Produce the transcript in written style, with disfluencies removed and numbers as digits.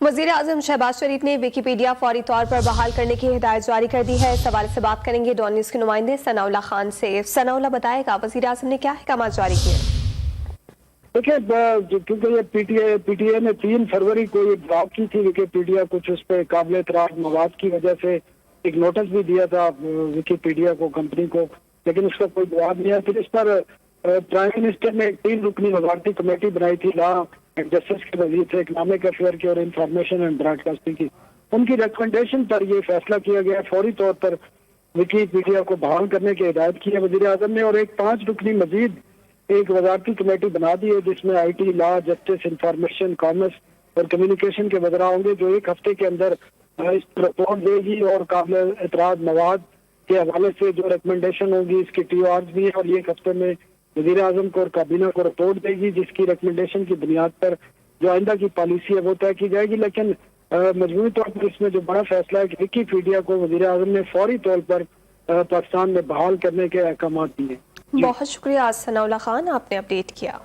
वज़ीर आज़म शहबाज शरीफ ने विकीपीडिया फौरी तौर पर बहाल करने की हिदायत जारी कर दी है। इस हवाले से बात करेंगे डॉन न्यूज़ के नुमाइंदे सनाउल्लाह खान से। सनाउल्लाह बताएगा वज़ीर आज़म ने क्या अहकाम जारी किए। देखिए, क्योंकि ये पीटीए ने 3 फरवरी को ये ड्रॉप की थी विकीपीडिया, कुछ उस पर काबिल एतराज मवाद की वजह से एक नोटिस भी दिया था विकीपीडिया को, कंपनी को, लेकिन उसका कोई जवाब नहीं है। फिर इस पर प्राइम मिनिस्टर ने एक 3 रुकनी वजारती कमेटी बनाई थी, लॉ एंड जस्टिस के वजीर थे, इकनॉमिक अफेयर की और इंफॉर्मेशन एंड ब्रॉडकास्टिंग की। उनकी रिकमेंडेशन पर यह फैसला किया गया, फौरी तौर पर विकीपीडिया को बहाल करने की हिदायत की है वजीर आजम ने, और एक 5 रुकनी मजीद एक वजारती कमेटी बना दी है जिसमें IT, law, justice, information, commerce और कम्युनिकेशन के वज़रा होंगे, जो एक हफ्ते के अंदर इस रिपोर्ट देगी और काबिल एतराज मवाद के हवाले से जो रिकमेंडेशन होगी, इसकी TORs भी है, और ये एक हफ्ते में वज़ीर आज़म को और काबीना को रिपोर्ट देगी, जिसकी रिकमेंडेशन की बुनियाद पर जो आइंदा की पॉलिसी है वो तय की जाएगी। लेकिन मजमूई तौर पर इसमें जो बड़ा फैसला है कि विकीपीडिया को वज़ीर आज़म ने फौरी तौर पर पाकिस्तान में बहाल करने के अहकाम दिए। बहुत शुक्रिया सनाउल्लाह खान, आपने अपडेट किया।